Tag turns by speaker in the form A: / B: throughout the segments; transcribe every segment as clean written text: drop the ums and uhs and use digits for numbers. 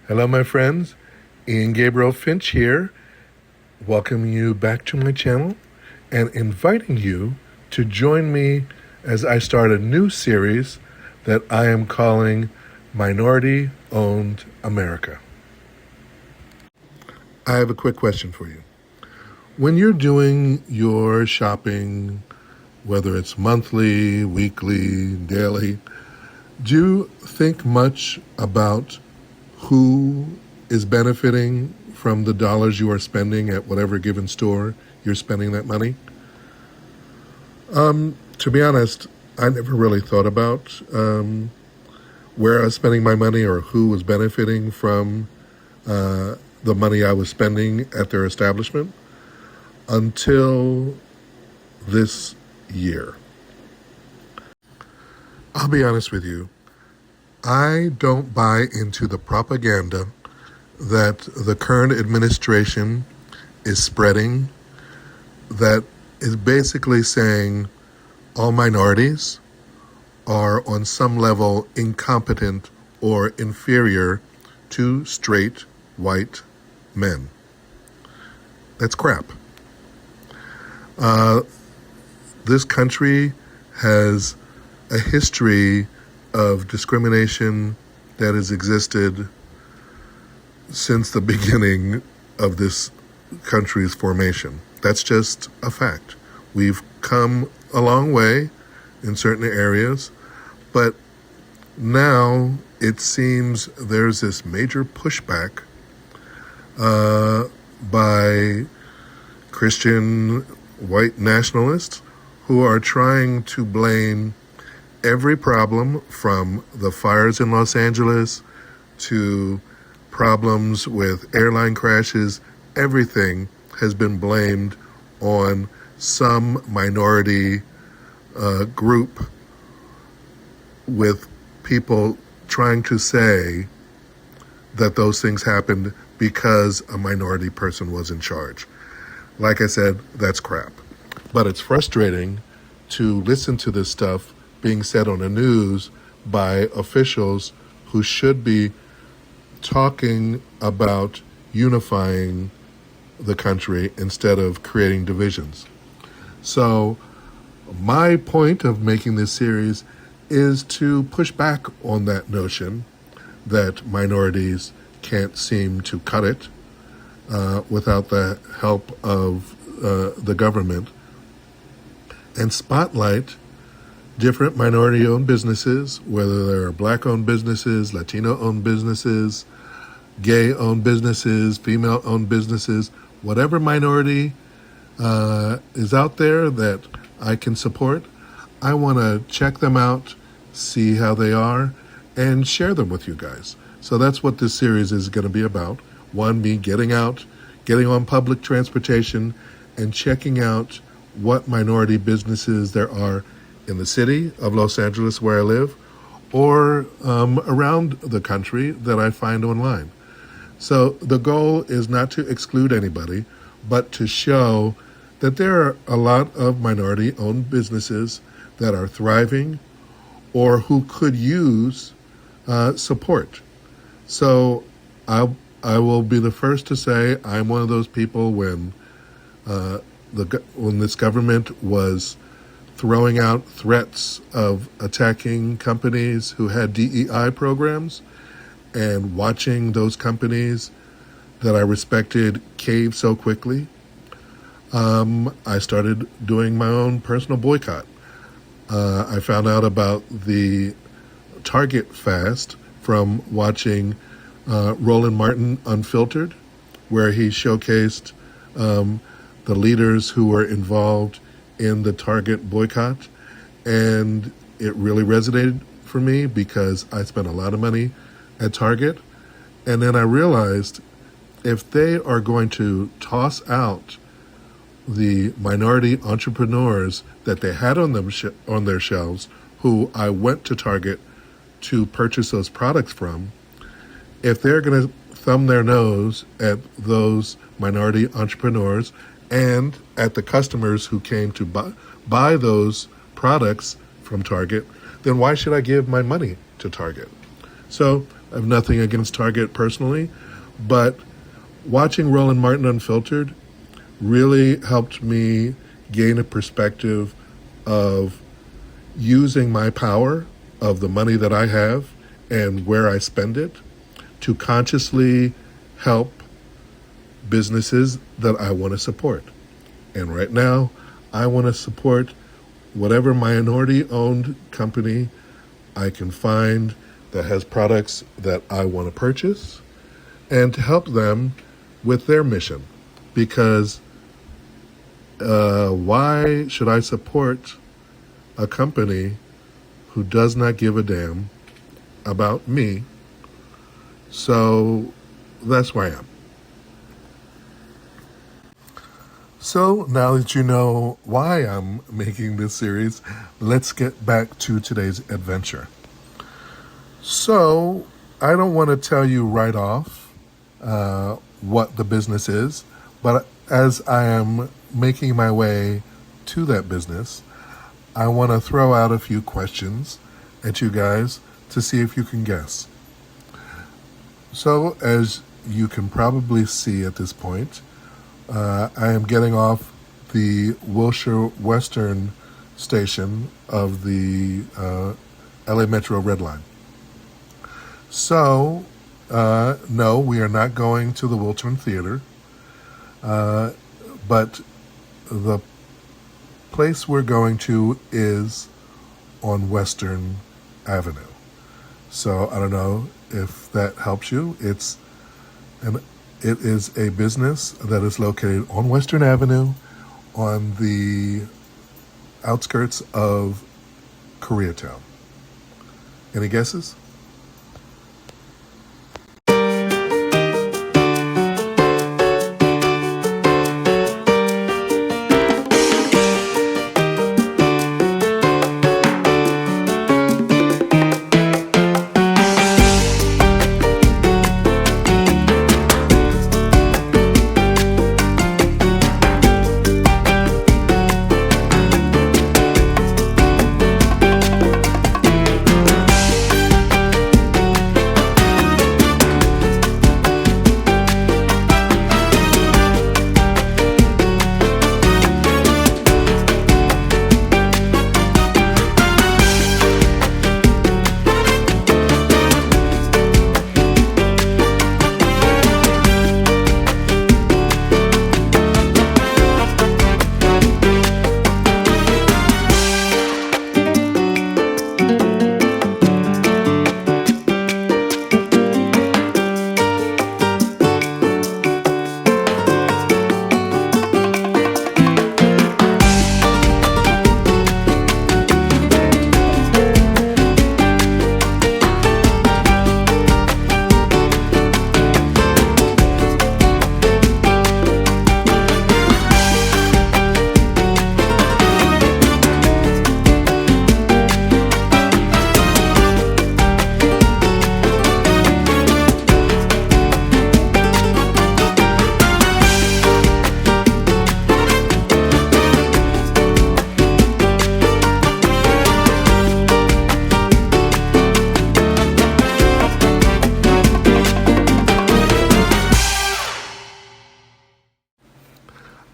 A: Hello, my friends. Ian Gabriel Finch here, welcoming you back to my channel and inviting you to join me as I start a new series that I am calling Minority Owned America. I have a quick question for you. When you're doing your shopping, whether it's monthly, weekly, daily, do you think much about who is benefiting from the dollars you are spending at whatever given store you're spending that money? To be honest, I never really thought about where I was spending my money or who was benefiting from the money I was spending at their establishment until this year. I'll be honest with you. I don't buy into the propaganda that the current administration is spreading that is basically saying all minorities are on some level incompetent or inferior to straight white men. That's crap. This country has a history of discrimination that has existed since the beginning of this country's formation. That's just a fact. We've come a long way in certain areas, but now it seems there's this major pushback by Christian white nationalists who are trying to blame every problem from the fires in Los Angeles to problems with airline crashes. Everything has been blamed on some minority group, with people trying to say that those things happened because a minority person was in charge. Like I said, that's crap. But it's frustrating to listen to this stuff being said on the news by officials who should be talking about unifying the country instead of creating divisions. So my point of making this series is to push back on that notion that minorities can't seem to cut it without the help of the government, and spotlight different minority-owned businesses, whether they're black-owned businesses, Latino-owned businesses, gay-owned businesses, female-owned businesses, whatever minority is out there that I can support. I want to check them out, see how they are, and share them with you guys. So that's what this series is going to be about. One, me getting out, getting on public transportation, and checking out what minority businesses there are in the city of Los Angeles where I live, or around the country that I find online. So the goal is not to exclude anybody, but to show that there are a lot of minority-owned businesses that are thriving or who could use support. So I will be the first to say I'm one of those people when this government was throwing out threats of attacking companies who had DEI programs, and watching those companies that I respected cave so quickly, I started doing my own personal boycott. I found out about the Target fast from watching Roland Martin Unfiltered, where he showcased the leaders who were involved in the Target boycott, and it really resonated for me because I spent a lot of money at Target, and then I realized if they are going to toss out the minority entrepreneurs that they had on their shelves, who I went to Target to purchase those products from, if they're going to thumb their nose at those minority entrepreneurs and at the customers who came to buy those products from Target, then why should I give my money to Target? So I have nothing against Target personally, but watching Roland Martin Unfiltered really helped me gain a perspective of using my power of the money that I have and where I spend it to consciously help businesses that I want to support. And right now, I want to support whatever minority-owned company I can find that has products that I want to purchase and to help them with their mission. Because why should I support a company who does not give a damn about me? So that's where I am. So now that you know why I'm making this series, let's get back to today's adventure. So I don't want to tell you right off what the business is, but as I am making my way to that business, I want to throw out a few questions at you guys to see if you can guess. So as you can probably see at this point, I am getting off the Wilshire Western station of the LA Metro Red Line. So, no, we are not going to the Wiltern Theater, but the place we're going to is on Western Avenue. So I don't know if that helps you. It is a business that is located on Western Avenue on the outskirts of Koreatown. Any guesses?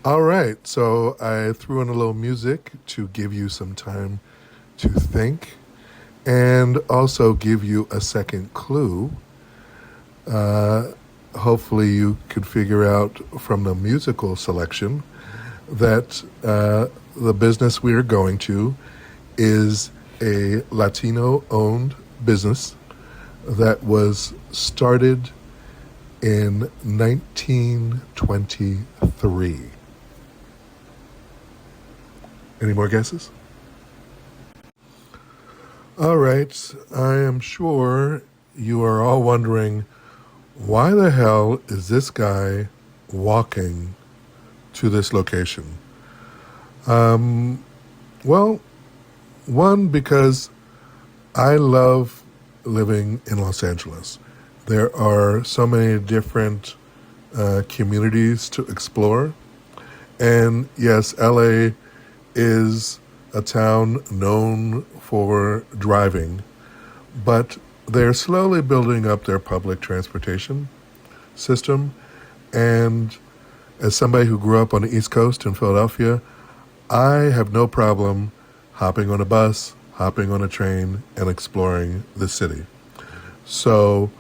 A: All right, so I threw in a little music to give you some time to think and also give you a second clue. Hopefully you could figure out from the musical selection that the business we are going to is a Latino-owned business that was started in 1923. Any more guesses? All right, I am sure you are all wondering, why the hell is this guy walking to this location? Well, one, because I love living in Los Angeles. There are so many different communities to explore. And yes, LA is a town known for driving, but they're slowly building up their public transportation system. And as somebody who grew up on the East Coast in Philadelphia, I have no problem hopping on a bus, hopping on a train, and exploring the city. So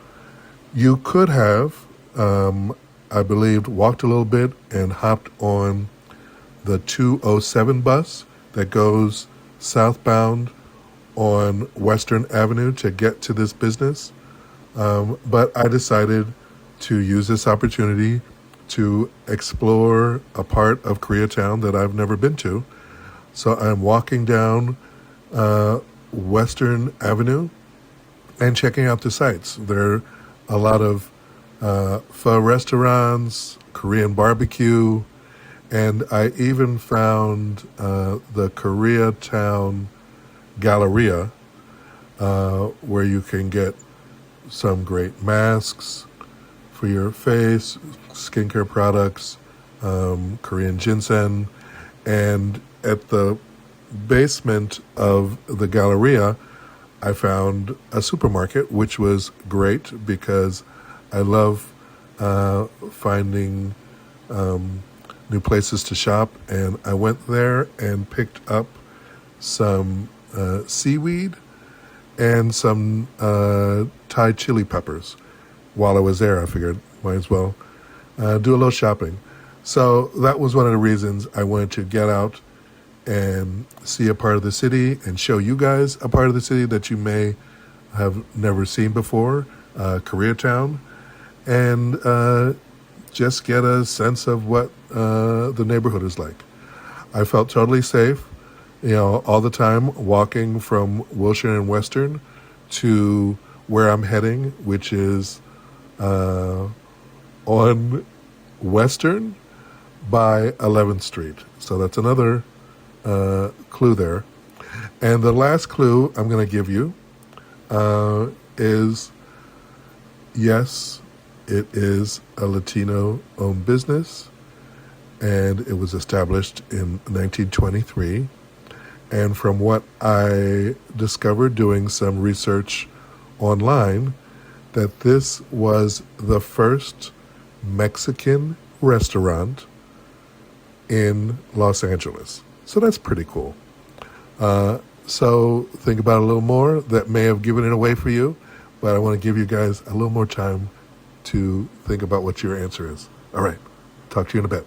A: you could have, I believe, walked a little bit and hopped on the 207 bus that goes southbound on Western Avenue to get to this business. But I decided to use this opportunity to explore a part of Koreatown that I've never been to. So I'm walking down Western Avenue and checking out the sights. There are a lot of pho restaurants, Korean barbecue, and I even found the Koreatown Galleria, where you can get some great masks for your face, skincare products, Korean ginseng, and at the basement of the Galleria, I found a supermarket, which was great because I love finding new places to shop. And I went there and picked up some seaweed and some Thai chili peppers. While I was there, I figured might as well do a little shopping. So that was one of the reasons I wanted to get out and see a part of the city and show you guys a part of the city that you may have never seen before, Koreatown, and just get a sense of what the neighborhood is like. I felt totally safe, all the time walking from Wilshire and Western to where I'm heading, which is on Western by 11th Street. So that's another clue there. And the last clue I'm going to give you is, yes, it is a Latino-owned business, and it was established in 1923. And from what I discovered doing some research online, that this was the first Mexican restaurant in Los Angeles. So that's pretty cool. So think about it a little more. That may have given it away for you, but I want to give you guys a little more time to think about what your answer is. All right. Talk to you in a bit.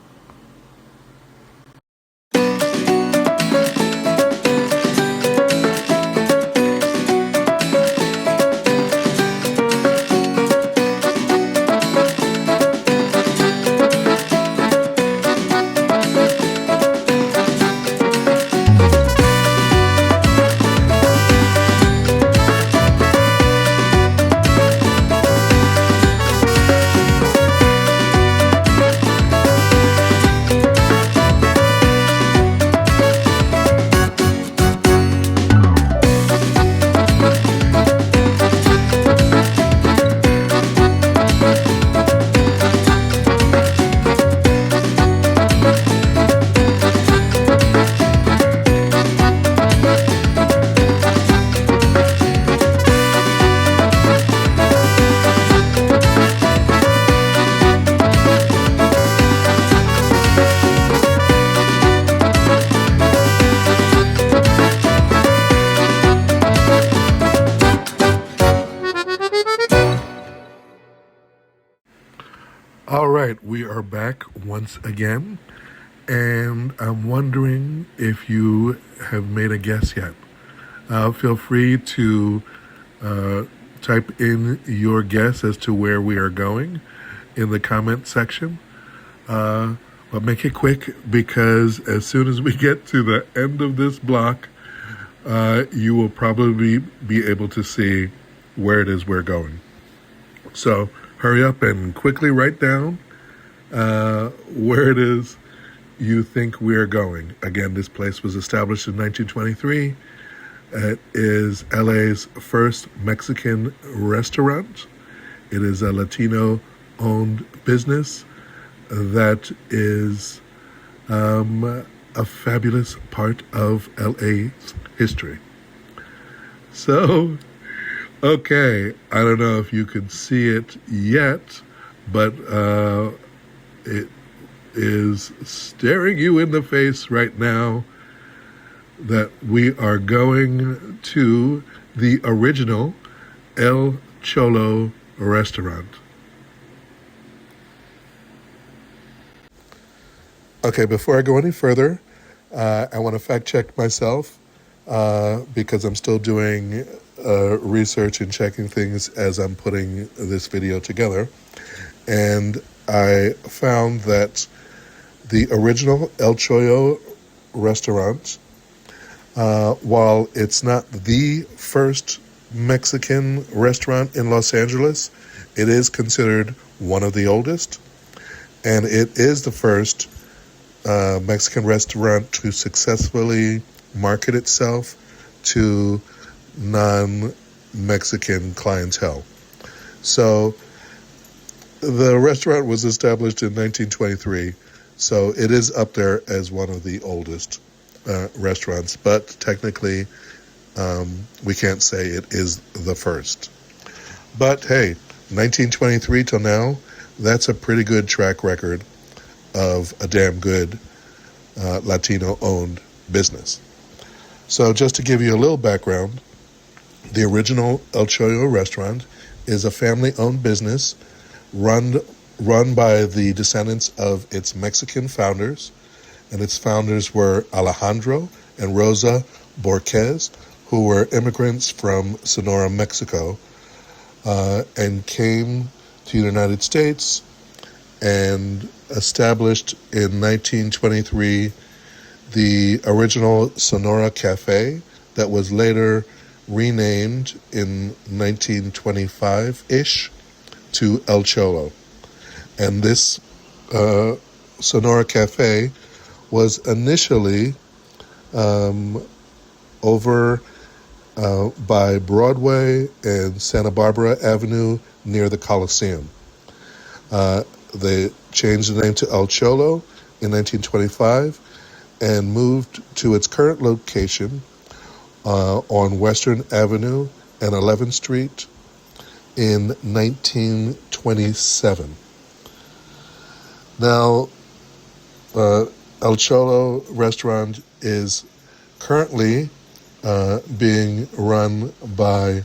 A: All right, we are back once again, and I'm wondering if you have made a guess yet. Feel free to type in your guess as to where we are going in the comment section. But make it quick, because as soon as we get to the end of this block, you will probably be able to see where it is we're going. So hurry up and quickly write down where it is you think we're going. Again, this place was established in 1923. It is LA's first Mexican restaurant. It is a Latino-owned business that is a fabulous part of LA's history. So Okay, I don't know if you can see it yet, but it is staring you in the face right now that we are going to the original El Cholo restaurant. Okay, before I go any further, I want to fact check myself because I'm still doing research and checking things as I'm putting this video together. And I found that the original El Cholo restaurant, while it's not the first Mexican restaurant in Los Angeles, it is considered one of the oldest. And it is the first Mexican restaurant to successfully market itself to non-Mexican clientele. So the restaurant was established in 1923, so it is up there as one of the oldest restaurants, but technically we can't say it is the first. But hey, 1923 till now, that's a pretty good track record of a damn good Latino-owned business. So just to give you a little background, the original El Cholo restaurant is a family-owned business run by the descendants of its Mexican founders, and its founders were Alejandro and Rosa Borquez, who were immigrants from Sonora, Mexico, and came to the United States and established in 1923 the original Sonora Cafe that was later renamed in 1925-ish to El Cholo. And this Sonora Cafe was initially over by Broadway and Santa Barbara Avenue near the Coliseum. They changed the name to El Cholo in 1925 and moved to its current location on Western Avenue and 11th Street in 1927. Now, El Cholo restaurant is currently being run by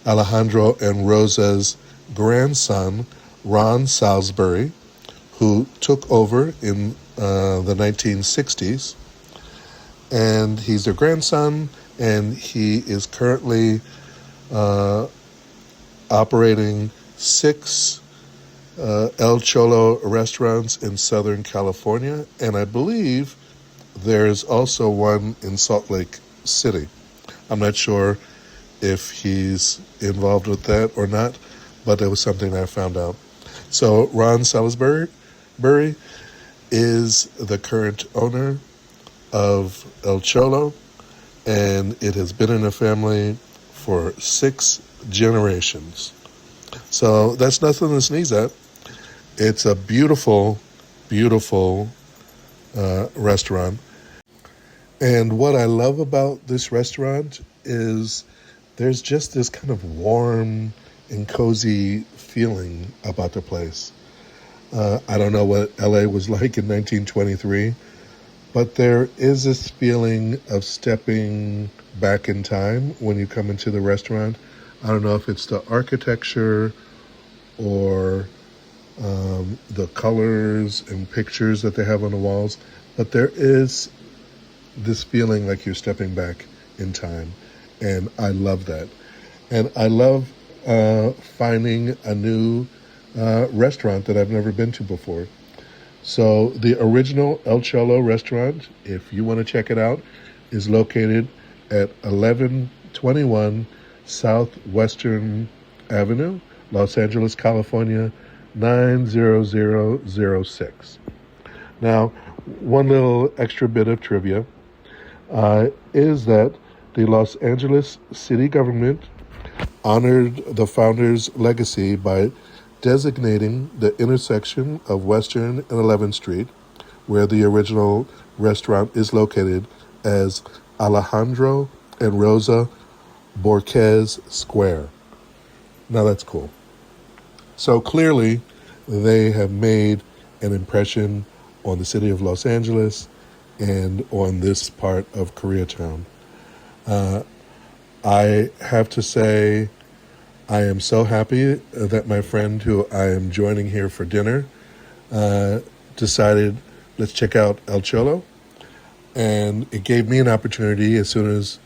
A: Alejandro and Rosa's grandson, Ron Salisbury, who took over in the 1960s. And he's their grandson, and he is currently operating 6 El Cholo restaurants in Southern California, and I believe there's also one in Salt Lake City. I'm not sure if he's involved with that or not, but it was something I found out. So Ron Salisbury is the current owner of El Cholo, and it has been in the family for 6 generations. So that's nothing to sneeze at. It's a beautiful, beautiful restaurant. And what I love about this restaurant is there's just this kind of warm and cozy feeling about the place. I don't know what LA was like in 1923, but there is this feeling of stepping back in time when you come into the restaurant. I don't know if it's the architecture or the colors and pictures that they have on the walls, but there is this feeling like you're stepping back in time, and I love that. And I love finding a new restaurant that I've never been to before. So the original El Cholo restaurant, if you want to check it out, is located at 1121 Southwestern Avenue, Los Angeles, California, 90006. Now, one little extra bit of trivia is that the Los Angeles city government honored the founder's legacy by designating the intersection of Western and 11th Street, where the original restaurant is located, as Alejandro and Rosa Borquez Square. Now that's cool. So clearly, they have made an impression on the city of Los Angeles and on this part of Koreatown. I have to say, I am so happy that my friend who I am joining here for dinner decided, let's check out El Cholo. And it gave me an opportunity as soon as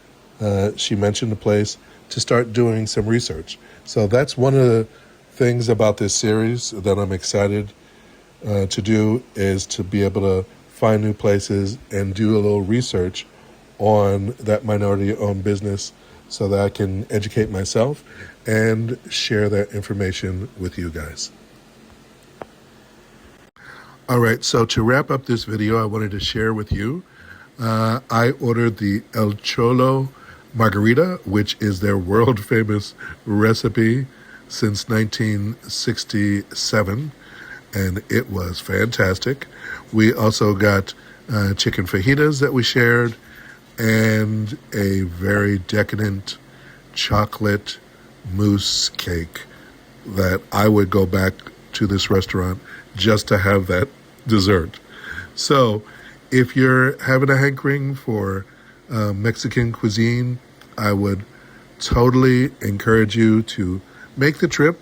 A: she mentioned the place to start doing some research. So that's one of the things about this series that I'm excited to do, is to be able to find new places and do a little research on that minority-owned business so that I can educate myself and share that information with you guys. All right, so to wrap up this video, I wanted to share with you, I ordered the El Cholo margarita, which is their world-famous recipe since 1967, and it was fantastic. We also got chicken fajitas that we shared, and a very decadent chocolate mousse cake that I would go back to this restaurant just to have that dessert. So if you're having a hankering for Mexican cuisine, I would totally encourage you to make the trip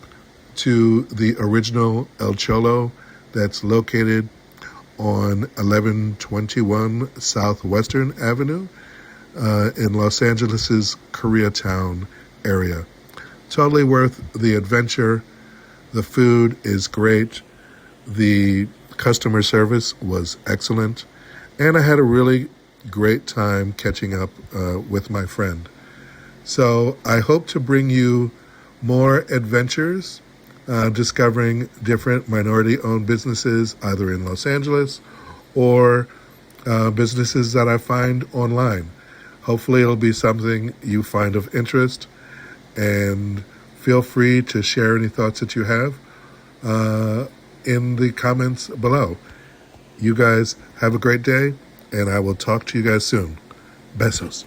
A: to the original El Cholo that's located on 1121 Southwestern Avenue in Los Angeles's Koreatown area. Totally worth the adventure. The food is great. The customer service was excellent. And I had a really great time catching up with my friend. So I hope to bring you more adventures, discovering different minority-owned businesses, either in Los Angeles or businesses that I find online. Hopefully it'll be something you find of interest, and feel free to share any thoughts that you have in the comments below. You guys have a great day, and I will talk to you guys soon. Besos.